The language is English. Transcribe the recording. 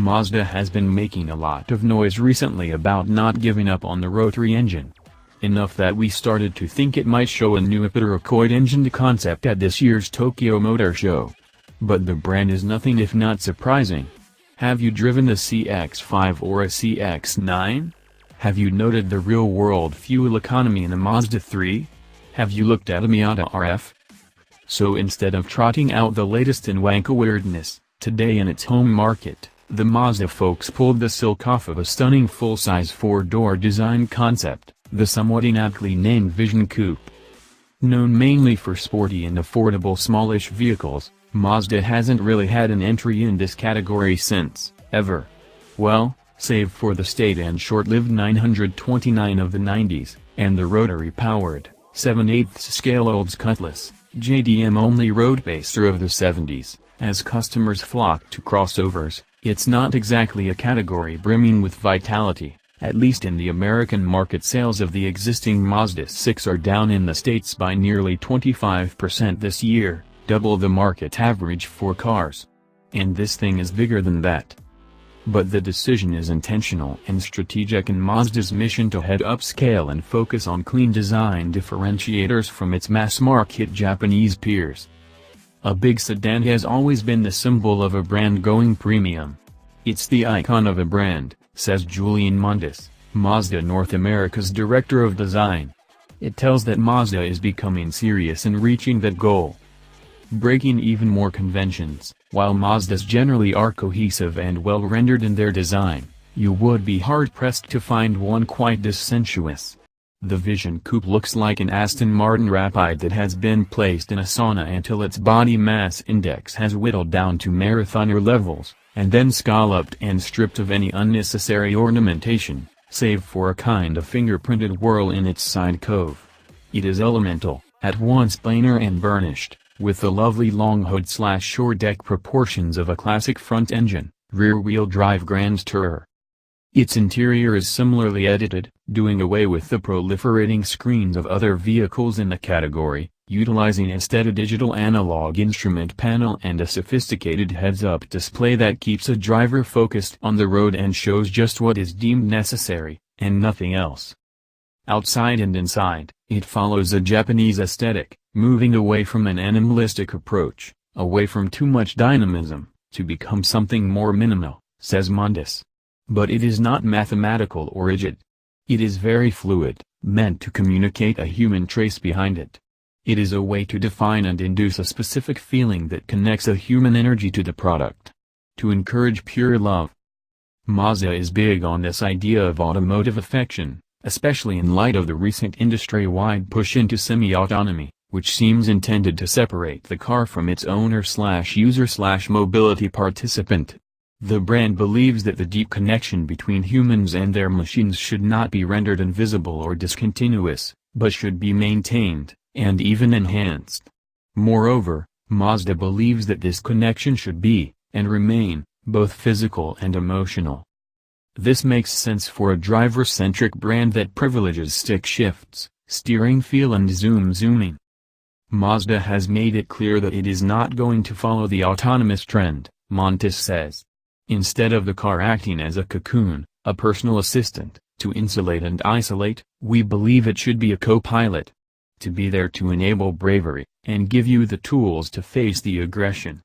Mazda has been making a lot of noise recently about not giving up on the rotary engine. Enough that we started to think it might show a new epitrochoid-engined concept at this year's Tokyo Motor Show. But the brand is nothing if not surprising. Have you driven a CX-5 or a CX-9? Have you noted the real-world fuel economy in a Mazda 3? Have you looked at a Miata RF? So instead of trotting out the latest in wanko weirdness, today in its home market, the Mazda folks pulled the silk off of a stunning full-size four-door design concept, the somewhat inaptly named Vision Coupe. Known mainly for sporty and affordable smallish vehicles, Mazda hasn't really had an entry in this category since, ever. Well, save for the staid and short-lived 929 of the 90s, and the rotary-powered, 7/8 scale Olds Cutlass, JDM-only road pacer of the 70s, as customers flock to crossovers. It's not exactly a category brimming with vitality, at least in the American market. Sales of the existing Mazda 6 are down in the States by nearly 25% this year, double the market average for cars. And this thing is bigger than that. But the decision is intentional and strategic in Mazda's mission to head upscale and focus on clean design differentiators from its mass-market Japanese peers. A big sedan has always been the symbol of a brand going premium. It's the icon of a brand, says Julian Mondes, Mazda North America's director of design. It tells that Mazda is becoming serious in reaching that goal. Breaking even more conventions, while Mazdas generally are cohesive and well-rendered in their design, you would be hard-pressed to find one quite this sensuous. The Vision Coupe looks like an Aston Martin Rapide that has been placed in a sauna until its body mass index has whittled down to marathoner levels, and then scalloped and stripped of any unnecessary ornamentation, save for a kind of fingerprinted whirl in its side cove. It is elemental, at once plainer and burnished, with the lovely long hood/shore deck proportions of a classic front engine, rear-wheel drive Grand Tourer. Its interior is similarly edited, doing away with the proliferating screens of other vehicles in the category, utilizing instead a digital analog instrument panel and a sophisticated heads-up display that keeps a driver focused on the road and shows just what is deemed necessary, and nothing else. Outside and inside, it follows a Japanese aesthetic, moving away from an animalistic approach, away from too much dynamism, to become something more minimal, says Mondes. But it is not mathematical or rigid. It is very fluid, meant to communicate a human trace behind it. It is a way to define and induce a specific feeling that connects a human energy to the product. To encourage pure love. Mazda is big on this idea of automotive affection, especially in light of the recent industry-wide push into semi-autonomy, which seems intended to separate the car from its owner/user/mobility participant. The brand believes that the deep connection between humans and their machines should not be rendered invisible or discontinuous, but should be maintained, and even enhanced. Moreover, Mazda believes that this connection should be, and remain, both physical and emotional. This makes sense for a driver-centric brand that privileges stick shifts, steering feel and zooming. Mazda has made it clear that it is not going to follow the autonomous trend, Montes says. Instead of the car acting as a cocoon, a personal assistant, to insulate and isolate, we believe it should be a co-pilot. To be there to enable bravery, and give you the tools to face the aggression.